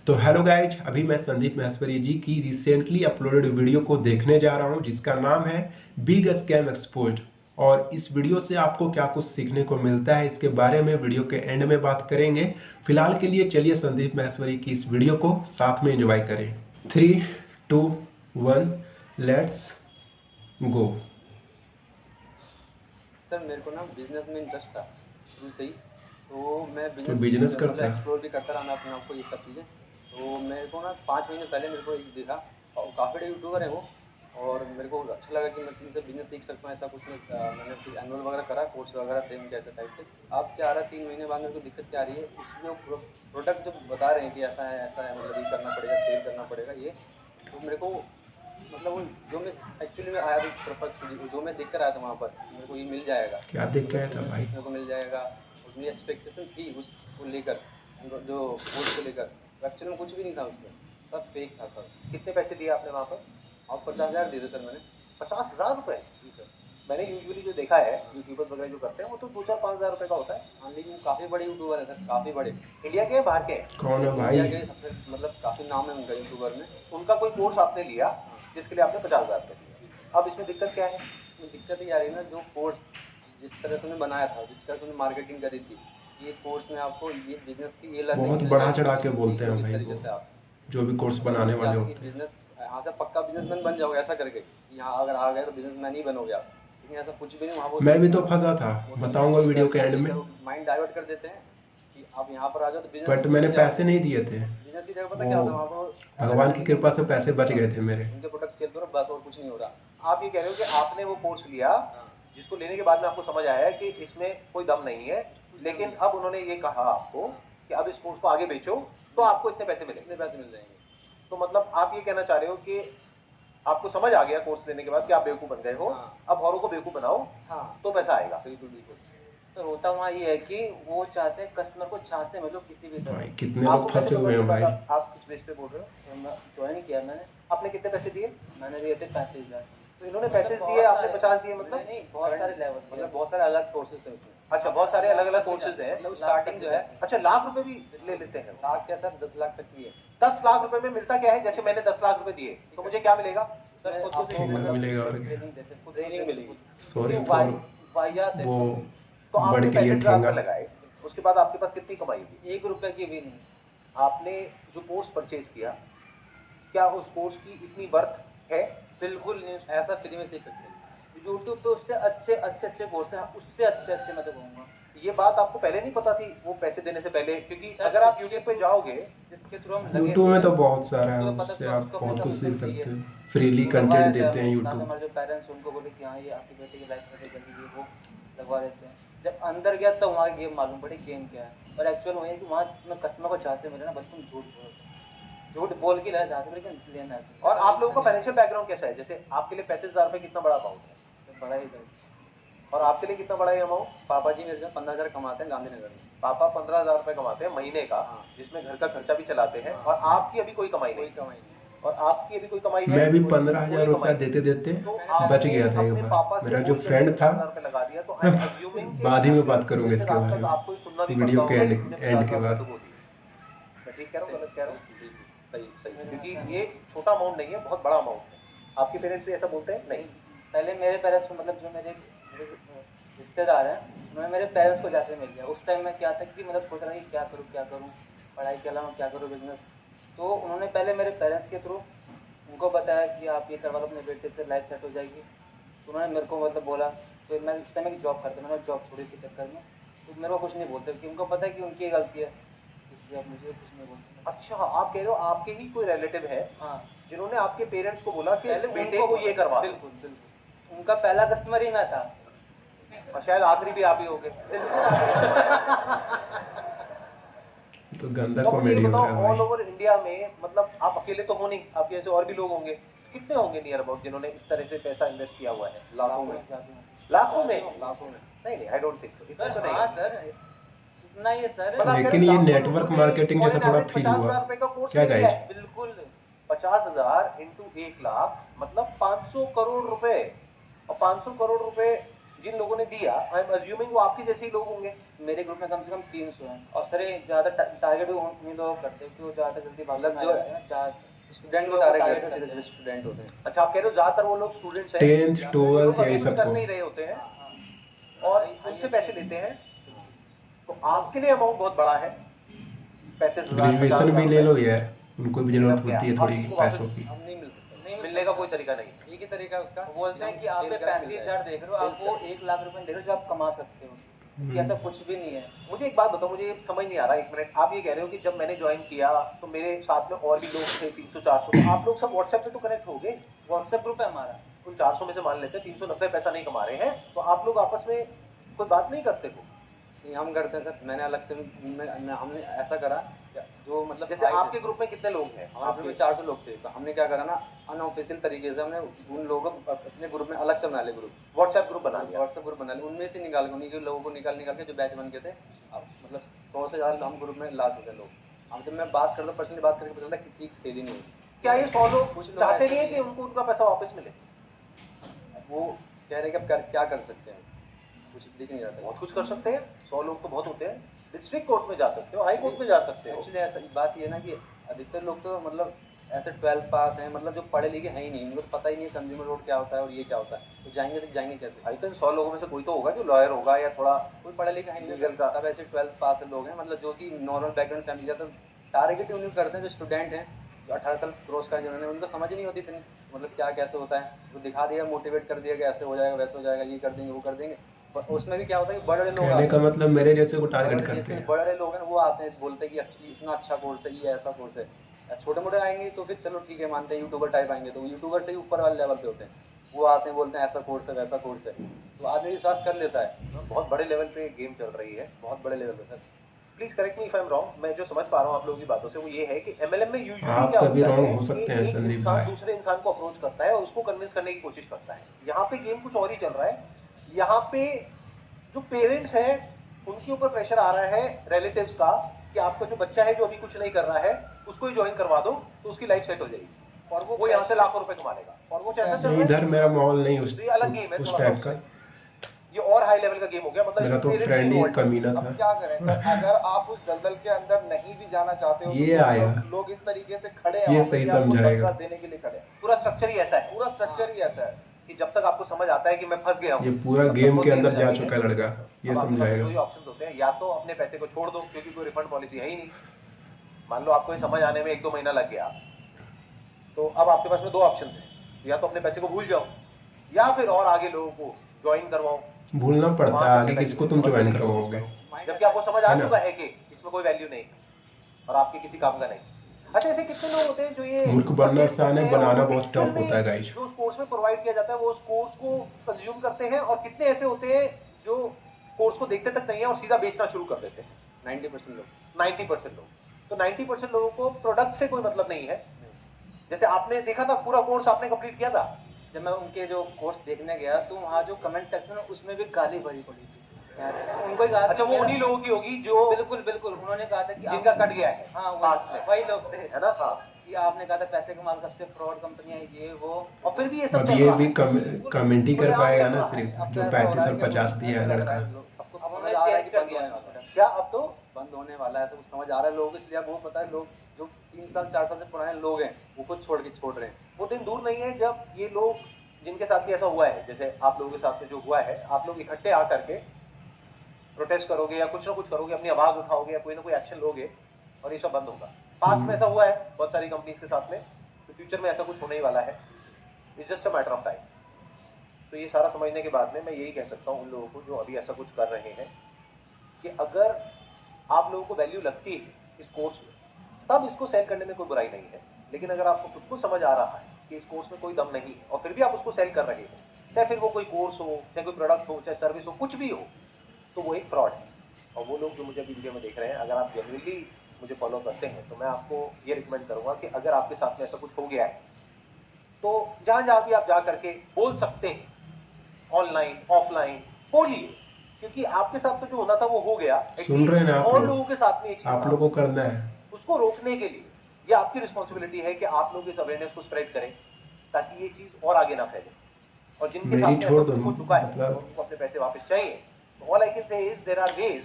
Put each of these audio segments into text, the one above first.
तो hello guys, अभी मैं संदीप महेश्वरी जी की रिसेंटली अपलोडेड वीडियो को देखने जा रहा हूं जिसका नाम है बिग स्कैम एक्सपोज्ड। और इस वीडियो से आपको क्या कुछ सीखने को मिलता है इसके बारे में वीडियो के एंड में बात करेंगे। फिलहाल के लिए चलिए संदीप महेश्वरी की इस वीडियो को साथ में एंजॉय करें। 3, 2, 1 लेट्स गो। सर मेरे को ना बिजनेस में इंटरेस्ट था शुरू से ही। तो मैं तो बिजनेस बिजनेस मतलब करता है। एक्सप्लोर भी करता रहा मैं अपने आप को ये सब चीज़ें। तो मेरे को ना 5 महीने पहले मेरे को एक देखा और काफ़ी बड़े यूट्यूबर है वो। और मेरे को अच्छा लगा कि मैं तुमसे बिजनेस सीख सकता हूँ ऐसा कुछ मैं मैंने कुछ एनुअल वगैरह करा कोर्स वगैरह थे मुझे ऐसे टाइप से। अब क्या आ रहा है 3 महीने बाद मेरे को दिक्कत क्या आ रही है उसमें प्रोडक्ट जो बता रहे हैं कि ऐसा है मतलब ये करना पड़ेगा सेल करना पड़ेगा ये। तो मेरे को मतलब वो जो मैं एक्चुअली में आया था इस पर्पज के लिए जो मैं देख कर आया था वहाँ पर मेरे को ये मिल जाएगा क्या देख के मतलब आया था चीज़ें भाई? सीखने को मिल जाएगा। और मेरी एक्सपेक्टेशन थी उसको लेकर जो कोर्स को लेकर एक्चुअली में कुछ भी नहीं था उसमें सब फेक था सर। कितने पैसे दिए आपने वहाँ पर? और 50,000 दिए थे सर मैंने। 50,000 रुपए? जी सर। मैंने यूजुअली जो देखा है यूट्यूबर्स वगैरह जो करते हैं वो तो 2-4-5 हज़ार रुपए का होता है। हाँ लेकिन वो काफ़ी बड़े यूट्यूबर है सर काफ़ी बड़े। इंडिया के हैं बाहर के हैं? कौन है भाई? इंडिया के सबसे मतलब काफ़ी नाम है उनका यूट्यूबर में। उनका कोई कोर्स आपने लिया जिसके लिए आपने 50,000 रुपए दिए। अब इसमें दिक्कत क्या है? इसमें दिक्कत ये आ रही है ना जो कोर्स जिस तरह से उन्होंने बनाया था जिस तरह से उन्होंने मार्केटिंग करी थी ये कोर्स में आपको ये बिजनेस की ये लर्निंग बहुत मिल बढ़ा जाएगी चढ़ा के कि बोलते हैं सीखो किस भाई तरीके वो, से आप जो भी कोर्स बनाने वाले होते हैं। बिजनेस यहाँ से पक्का बिजनेसमैन बन जाओगे ऐसा करके यहाँ अगर आ गए तो बिजनेसमैन ही बनोगे आप। लेकिन ऐसा कुछ भी नहीं वहाँ वो मैं भी तो फंसा था, बताऊंगा वीडियो के एंड में। माइंड डाइवर्ट कर देते हैं कि आप यहाँ पर आ जाओ तो बिजनेस बट मैंने पैसे नहीं दिए थे। बिजनेस की जगह पता क्या होता है वहाँ पर भगवान की कृपा से पैसे बच गए थे मेरे। उनके प्रोडक्ट सेल करो बस और कुछ नहीं हो रहा। आप ये कह रहे हो कि आपने वो कोर्स लिया जिसको लेने के बाद में आपको समझ आया कि इसमें कोई दम नहीं है, लेकिन अब उन्होंने ये कहा आपको कि अब इस कोर्स को आगे बेचो तो आपको इतने पैसे मिलेंगे। कितने पैसे मिल जाएंगे। तो मतलब आप ये कहना चाह रहे हो कि आपको समझ आ गया कोर्स लेने के बाद कि आप बेवकूफ बन गए हो। हाँ। अब औरों को बेवकूफ बनाओ हाँ तो पैसा आएगा। बिल्कुल बिल्कुल। तो होता वहाँ ये है कि वो चाहते हैं कस्टमर को छां से मिलो किसी भी भाई तरह। कितने लोग आपको फंसे कैसे हुए हैं समझ में भाई। पड़ा? आप किस बेस पे बोल रहे हो? ज्वाइन किया मैंने। आपने कितने पैसे दिए? मैंने दिए थे 35,000। तो इन्होंने 35 दिए, आपने 50 दिए, मतलब नहीं बहुत सारे लेवल मतलब बहुत सारे अलग कोर्सेज हैं उसमें। अच्छा, बहुत सारे अलग अलग कोर्सेज हैं। मतलब स्टार्टिंग जो है अच्छा, लाख रुपए भी ले लेते हैं? लाख क्या सर 10 लाख तक की है। 10 लाख रुपए में मिलता क्या है? जैसे मैंने 10 लाख रुपए दिए तो मुझे क्या मिलेगा? सर खुद आपको को मतलब मिलेगा और क्या? ट्रेनिंग देते हैं, खुद ट्रेनिंग मिलेगी। सॉरी वाई- फॉर वाहियात है। वो तो आपने बड़े के लिए 35,000 ठेंगा। रुपए लगाए, उसके बाद आपके पास कितनी कमाई हुई? 1 रुपए की भी नहीं। आपने जो कोर्स परचेज किया, क्या उस कोर्स की इतनी वर्थ है? बिल्कुल नहीं। ऐसा फ्री में सीख सकते हैं। यूट्यूब पे उससे अच्छे कोर्स हैं, उससे अच्छे मैं तो कहूँगा। ये बात आपको पहले नहीं पता थी वो पैसे देने से पहले? क्योंकि अगर आप यूट्यूब पे जाओगे, जिसके थ्रू हम लगे यूट्यूब में थे, तो बहुत सारा है, उसको पता उससे चला, आप उसको बहुत पता कुछ मतलब सीख चाहिए। सकते हैं। फ्रीली लगवाया कंटेंट था, देते हैं साथ यूट्यूब। हमारे जो पेरेंट्स उनको बोले कि हाँ ये आपके बेटे की लाइफ में जल्दी वो लगवा देते हैं। जब अंदर गया तो वहाँ गेम मालूम पड़ी गेम क्या है। और एक्चुअल वही है कि वहाँ मैं कस्टमर को जहाँ से मिले ना बस तुम झूठ बोल के जहाँ से लेकिन लेना है। और आप लोगों का फाइनेंशियल बैकग्राउंड कैसा है? जैसे आपके लिए 35,000 रुपए कितना बड़ा अमाउंट है? बड़ा ही सर। और आपके लिए कितना बड़ा है अमाउंट? पापा जी मेरे से 15,000 कमाते हैं गांधीनगर में। पापा 15,000 रुपए कमाते हैं महीने का, हाँ। जिसमें घर का खर्चा भी चलाते हैं, और आपकी अभी कोई कमाई कोई नहीं। कमाई नहीं। और आपकी अभी कोई कमाई है? मैं भी कोई 15,000 कमाई रुपया नहीं। देते देते तो बच आपने गया था एक अपने बार। पापा से मेरा जो बोल के फ्रेंड था 15,000 रुपए लगा दिया, तो आई एम अज्यूमिंग बाद ही में बात करूंगा इसके बारे में, आपको सुनना भी वीडियो पड़ता के होगा एंड कि मुझे एंड के 50,000 बाद। रुपए वो दिए। मैं ठीक कह रहा हूँ, गलत कह रहा हूँ? सही सही। क्योंकि ये छोटा अमाउंट नहीं है, बहुत बड़ा अमाउंट है। आपके पेरेंट्स भी ऐसा बोलते हैं? नहीं। पहले मेरे पेरेंट्स को मतलब जो मेरे रिश्तेदार हैं मैं मेरे पेरेंट्स को जाके मिल गया। उस टाइम में क्या था कि मतलब सोच रहा कि क्या करूँ पढ़ाई के अलावा क्या करूँ बिजनेस। तो उन्होंने पहले मेरे पेरेंट्स के थ्रू उनको बताया कि आप ये करवा लो अपने बेटे से लाइफ सेट हो जाएगी। तो उन्होंने मेरे को मतलब बोला। तो मैं उस टाइम एक जॉब करता मैंने जॉब छोड़ी के चक्कर में। तो मेरे को कुछ नहीं बोलते कि उनको पता है कि उनकी गलती है, इसलिए आप मुझे कुछ नहीं बोलते। अच्छा, आप कह रहे हो आपके ही कोई रिलेटिव है हाँ जिन्होंने आपके पेरेंट्स को बोला कि पहले बेटे उनको को ये करवा दो। बिल्कुल बिल्कुल। उनका पहला कस्टमर ही मैं था और शायद आखिरी भी आप ही होगे। तो गंदा तो मुझे कॉमेडी हो बताओ, रहा है ऑल भाई। ओवर इंडिया में, मतलब आप अकेले तो हो नहीं, आपके जैसे और भी लोग होंगे, कितने होंगे नियर अबाउट जिन्होंने इस तरह से पैसा इन्वेस्ट किया हुआ है? लाखों में। लाखों में? लाखों में। नहीं नहीं, आई डोंट थिंक सो। इतना तो सर नहीं हाँ है। सर इतना ही है सर। मतलब आप कह लेकिन रहे ये हो लाखों नेटवर्क लोगों ने मार्केटिंग जैसा थोड़ा फील 50,000 हुआ। रुपए का कोर्स क्या ले लिया गाइस? है। बिल्कुल 50,000 इंटू 1 लाख मतलब 500 करोड़ रुपए। और 500 करोड़ रुपए जिन लोगों ने दिया, आई एम अज्यूमिंग वो आपके जैसे ही लोग होंगे। मेरे ग्रुप में कम से कम 300 हैं, और सर ये ज़्यादा टारगेट भी उन्हीं लोगों को करते हैं, क्योंकि वो ज़्यादा जल्दी भाग मतलब में आ जाते हैं। स्टूडेंट को टारगेट टारगेट करते सीधे हैं। स्टूडेंट होते हैं। अच्छा, आप कह रहे हो ज्यादातर वो लोग स्टूडेंट्स हैं 10th जो 12th अभी यही कुछ सबको कर नहीं रहे होते हैं हाँ। और उनसे पैसे लेते हैं। तो आपके लिए अमाउंट बहुत बड़ा है, 35,000, ग्रेजुएशन भी 50,000 ले लो यार, उनको भी जरूरत होती है थोड़ी अब इसको वापस पैसों की। हम नहीं मिल सकते, नहीं मिलने का कोई तरीका नहीं। एक ही तरीका है उसका। वो बोलते हैं कि आप सेल करके 35,000 देख रहे हो, आप वो 1 लाख रुपए देख रहे हो जो आप कमा सकते हो, कि ऐसा कुछ भी नहीं है। मुझे एक बात बताओ, मुझे समझ नहीं आ रहा, एक मिनट। आप ये कह रहे हो कि जब मैंने ज्वाइन किया तो मेरे साथ में और भी लोग थे 300-400, तो आप लोग सब व्हाट्सएप पे तो कनेक्ट हो गए। व्हाट्सएप ग्रुप है हमारा। उन 400 में से मान लेते हैं 390 पैसा नहीं कमा रहे हैं, तो आप लोग आपस में कोई बात नहीं करते हो? नहीं, हम करते हैं सर। मैंने अलग से हमने ऐसा करा जो मतलब जैसे आपके ग्रुप में कितने लोग हैं? हमारे ग्रुप में 400 लोग थे, तो हमने क्या करा ना, अनऑफिशियल तरीके से हमने उन लोगों को अपने ग्रुप में अलग से बना लिया, ग्रुप व्हाट्सएप ग्रुप बना लिया। व्हाट्सएप ग्रुप बना लिया, उनमें से निकाल के उन्हीं के लोगों को निकाल के जो बैच बन के थे, अब मतलब 100 से ज़्यादा हम ग्रुप में ला चुके हैं लोग। अब जब मैं बात करता हूँ, पर्सनली बात करके पता चलता है किसी की सेल ही नहीं हुई। क्या ये 100 लोग कुछ लोग चाहते ऐसे नहीं है भी कि उनको उनका पैसा वापस मिले? वो कह रहे हैं कि अब क्या कर सकते हैं, कुछ दिख नहीं जाता। बहुत कुछ कर सकते हैं, 100 लोग तो बहुत होते हैं। डिस्ट्रिक्ट कोर्ट में जा सकते हो, हाई कोर्ट में जा सकते हो। एक्चुअली ऐसा बात ये है ना कि अधिकतर लोग तो मतलब ऐसे 12th पास हैं, मतलब जो पढ़े लिखे हैं ही नहीं, उनको तो पता ही नहीं है कंज्यूमर रोड क्या होता है और ये क्या होता है, तो जाएंगे कैसे? आई थिंक 100 लोगों में से कोई तो होगा जो लॉयर होगा या थोड़ा कोई पढ़ा लिखा है नहीं लीगल का। सब ऐसे 12th पास लोग हैं, मतलब जो कि नॉर्मल बैकग्राउंड फैमिली जाता टारगेट उन्हीं को करते हैं जो स्टूडेंट हैं, जो 18 साल क्रॉस कर जिन्होंने, उनको समझ नहीं होती इतनी मतलब क्या कैसे होता है, वो दिखा दिया, मोटिवेट कर दिया कि ऐसे हो जाएगा वैसे हो जाएगा, ये कर देंगे वो कर देंगे। पर उसमें भी क्या होता है कि बड़े लोग कहने का मतलब मेरे जैसे को टारगेट बड़े करते जैसे हैं। बड़े लोग हैं वो आते हैं, बोलते हैं कि अच्छी इतना अच्छा कोर्स है, ये ऐसा कोर्स है। छोटे मोटे आएंगे तो फिर चलो ठीक है मानते हैं, यूट्यूबर टाइप आएंगे तो यूट्यूबर से ही ऊपर वाले लेवल पे होते हैं, वो आते हैं बोलते हैं ऐसा कोर्स है वैसा कोर्स है, तो आदमी विश्वास कर लेता है। बहुत बड़े लेवल पे गेम चल रही है। बहुत बड़े लेवल पे sir. Please correct me if I am wrong. मैं जो समझ पा रहा हूँ आप लोगों की बातों से वो ये है कि एमएलएम में यूजुअली आप क्या कभी होता wrong है हो सकते कि हैं एक संदीप इंसान भाई। दूसरे इंसान को अप्रोच करता है और उसको कन्विंस करने की कोशिश करता है। यहाँ पे गेम कुछ और ही चल रहा है। यहाँ पे जो पेरेंट्स हैं उनके ऊपर प्रेशर आ रहा है रिलेटिव्स का कि आपका जो बच्चा है जो अभी कुछ नहीं कर रहा है उसको ही ज्वाइन करवा दो तो उसकी लाइफ सेट हो जाएगी और वो यहाँ से लाखों रुपए कमा लेगा। और वो ऐसा चल रहा है। इधर मेरा माहौल नहीं तो ये अलग गेम है उस थोड़ा टाइप का। ये और हाई लेवल का गेम हो गया। मतलब मेरा तो parents फ्रेंड ही involved है। कमीना अब था। क्या करें सर, अगर आप उस दलदल के अंदर नहीं भी जाना चाहते हो ये तो आया। लोग इस तरीके से खड़े हैं ये वहाँ पे सही कि आपको समझाएगा। बदला देने के लिए खड़े हैं। पूरा स्ट्रक्चर ही ऐसा है पूरा स्ट्रक्चर ही ऐसा है। कि जब तक आपको समझ आता है कि मैं फंस गया हूँ, ये पूरा तब तक गेम वो के देर अंदर हो जा जाती चुका है। है लड़का, ये अब आपके पास समझाएगा। दो ही ऑप्शंस होते हैं, या तो अपने पैसे को छोड़ दो क्योंकि कोई रिफंड पॉलिसी है ही नहीं। मान लो आपको ये समझ आने में 1-2 महीना लग गया, तो अब आपके पास में दो ऑप्शन है, या तो अपने पैसे को भूल जाओ या फिर और आगे लोगों को ज्वाइन करवाओ। भूलना पड़ता है, आगे किसको तुम ज्वाइन करवाओगे। जबकि आपको समझ आ है ना? चुका है कि इसमें कोई वैल्यू नहीं और आपके किसी काम का नहीं। अच्छा, ऐसे कितने लोग होते हैं जो ये मूर्ख बनना आसान है, करते हैं बनाना और बहुत एक्चुअल टफ में होता है गाइस। जो उस कोर्स में प्रोवाइड किया जाता है वो उस कोर्स को कंज्यूम करते हैं, और कितने ऐसे होते हैं जो कोर्स को देखते तक नहीं है और सीधा बेचना शुरू कर देते हैं। 90% लोग 90% लोग। तो 90% लोगों को प्रोडक्ट से कोई मतलब नहीं है। जैसे आपने देखा था पूरा कोर्स आपने कंप्लीट किया था, जब मैं उनके जो कोर्स देखने गया तो वहाँ जो कमेंट सेक्शन है उसमें भी गाली भरी पड़ी थी यार। उनको ही कहा था अच्छा वो कि उन्हीं लोगों की होगी जो बिल्कुल बिल्कुल उन्होंने कहा था कि जिनका आप- कट गया है। हाँ पास में। वही लोग थे है ना? हाँ। कि आपने कहा था पैसे कमा सकते फ्रॉड कंपनियां ये वो। और फिर भी ये सब अब चल ये रहा भी है। कमेंट ही कर पाएगा ना अब सिर्फ अब जो तो ऐसा हो 35 रहा है और कि 50 दिया है लग लड़का। रहा है, सबको अब समझ उन्होंने आ रहा है चेंज कि कर बंद दिया होने है वाला है। क्या अब तो बंद होने वाला है, सब कुछ समझ आ रहा है लोग, इसलिए अब वो पता है लोग जो 3 साल 4 साल से पुराने लोग हैं वो खुद छोड़ रहे हैं। वो दिन दूर नहीं है जब ये लोग जिनके साथ भी ऐसा हुआ है, जैसे आप लोगों के साथ में जो हुआ है, आप लोग इकट्ठे आ करके प्रोटेस्ट करोगे या कुछ ना कुछ करोगे, अपनी आवाज उठाओगे या कोई ना कोई एक्शन लोगे और ये सब बंद होगा। पास्ट में ऐसा हुआ है बहुत सारी कंपनीज के साथ में, तो फ्यूचर में ऐसा कुछ होने ही वाला है। It's just a matter of time. तो ये सारा समझने के बाद में मैं यही कह सकता हूँ उन लोगों को जो अभी ऐसा कुछ कर रहे हैं कि अगर आप लोगों को वैल्यू लगती है इस कोर्स में तब इसको सेल करने में कोई बुराई नहीं है। लेकिन अगर आपको खुद को समझ आ रहा है कि इस कोर्स में कोई दम नहीं है और फिर भी आप उसको सेल कर रहे हो, चाहे फिर वो कोई कोर्स हो, चाहे कोई प्रोडक्ट हो, चाहे सर्विस हो, कुछ भी हो, तो वो एक फ्रॉड है। और वो लोग जो मुझे अभी वीडियो में देख रहे हैं, अगर आप जेन्युइनली मुझे फॉलो करते हैं तो मैं आपको ये रिकमेंड करूंगा कि अगर आपके साथ में ऐसा कुछ हो गया है तो जहां भी आप जा करके बोल सकते हैं, ऑनलाइन ऑफलाइन बोलिए, क्योंकि आपके साथ तो जो होना था वो हो गया। सुन रहे हैं ना आप और लोग? लोगों के साथ में एक आप लोगों को करना है। उसको रोकने के लिए ये आपकी रिस्पॉन्सिबिलिटी है कि आप लोग इस अवेयरनेस को स्प्रेड करें ताकि ये चीज और आगे ना फैले। और जिनके मेरी साथ छोड़ ऐसा दो हो चुका है मतलब और उनको अपने पैसे वापस चाहिए, तो all I can say is there are ways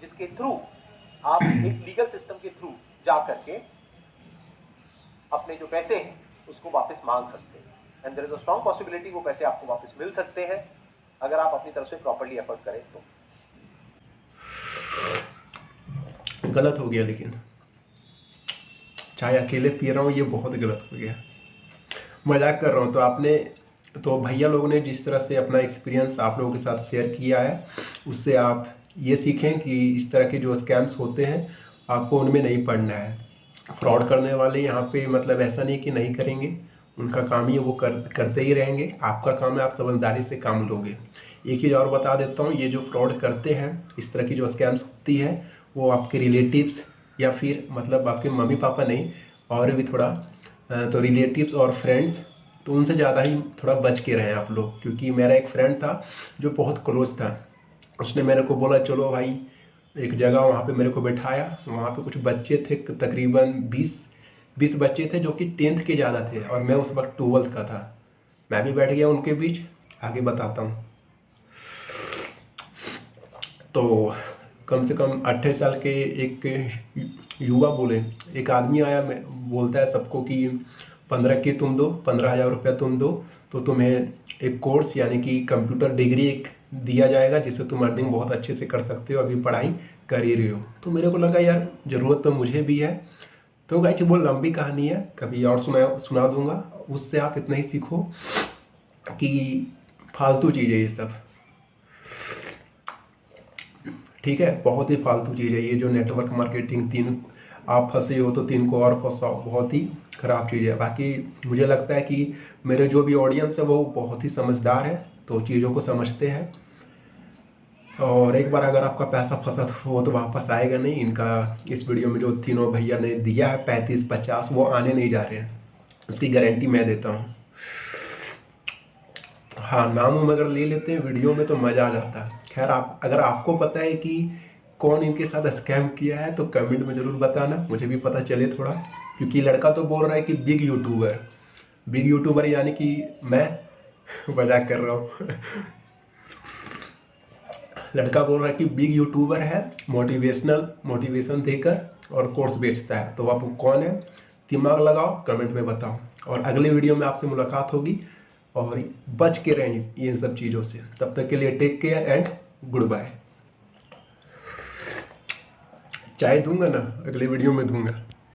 जिसके थ्रू आप एक लीगल सिस्टम के थ्रू जा करके अपने जो पैसे हैं उसको वापस मांग सकते हैं, and there is a strong possibility वो पैसे आपको वापस मिल सकते हैं अगर आप अपनी तरफ से प्रॉपर्ली एफर्ट करें तो। गलत हो गया, लेकिन चाय अकेले पी रहा हूँ, ये बहुत गलत हो गया। मजाक कर रहा हूँ। तो भैया लोगों ने जिस तरह से अपना एक्सपीरियंस आप लोगों के साथ शेयर किया है, उससे आप ये सीखें कि इस तरह के जो स्कैम्स होते हैं आपको उनमें नहीं पड़ना है। फ्रॉड करने वाले यहाँ पे मतलब ऐसा नहीं कि नहीं करेंगे, उनका काम ही है, वो करते ही रहेंगे। आपका काम है आप समझदारी से काम लोगे। एक चीज़ और बता देता हूँ, ये जो फ्रॉड करते हैं, इस तरह की जो स्कैम्स होती है, वो आपके रिलेटिव्स या फिर मतलब आपके मम्मी पापा नहीं, और भी थोड़ा तो रिलेटिव्स और फ्रेंड्स, तो उनसे ज़्यादा ही थोड़ा बच के रहें आप लोग। क्योंकि मेरा एक फ्रेंड था जो बहुत क्लोज था, उसने मेरे को बोला चलो भाई एक जगह, वहाँ पे मेरे को बैठाया। वहाँ पे कुछ बच्चे थे, तकरीबन 20 बच्चे थे जो कि 10th के ज़्यादा थे, और मैं उस वक्त 12th का था। मैं भी बैठ गया उनके बीच। आगे बताता हूँ। तो कम से कम 28 साल के एक युवा बोले, एक आदमी आया, बोलता है सबको कि 15 के तुम दो, 15,000 रुपया तुम दो, तो तुम्हें एक कोर्स यानी कि कंप्यूटर डिग्री एक दिया जाएगा, जिससे तुम अर्निंग बहुत अच्छे से कर सकते हो, अभी पढ़ाई कर ही रहे हो। तो मेरे को लगा यार ज़रूरत तो मुझे भी है। तो गाइस वो लंबी कहानी है, कभी और सुना दूंगा। उससे आप इतना ही सीखो कि फालतू चीज़ है ये सब, ठीक है, बहुत ही फालतू चीज़ है ये जो नेटवर्क मार्केटिंग। 3 आप फंसे हो तो 3 को और फंसाओ, बहुत ही ख़राब चीज़ है। बाकी मुझे लगता है कि मेरे जो भी ऑडियंस है वो बहुत ही समझदार है, तो चीज़ों को समझते हैं। और एक बार अगर आपका पैसा फंसा हो तो वापस आएगा नहीं। इनका इस वीडियो में जो तीनों भैया ने दिया है 35-50, वो आने नहीं जा रहे हैं, उसकी गारंटी मैं देता हूँ। हाँ, नाम अगर ले लेते हैं वीडियो में तो मज़ा आ जाता है। खैर, अगर आपको पता है कि कौन इनके साथ स्कैम किया है तो कमेंट में ज़रूर बताना, मुझे भी पता चले थोड़ा। क्योंकि लड़का तो बोल रहा है कि बिग यूट्यूबर यानी कि मैं मजाक कर रहा हूँ। लड़का बोल रहा है कि बिग यूट्यूबर है, मोटिवेशन देकर और कोर्स बेचता है। तो आप कौन है, दिमाग लगाओ, कमेंट में बताओ। और अगले वीडियो में आपसे मुलाकात होगी, और बच के रहें इन सब चीज़ों से। तब तक के लिए take care and good bye. चाय दूंगा ना, अगले वीडियो में दूंगा।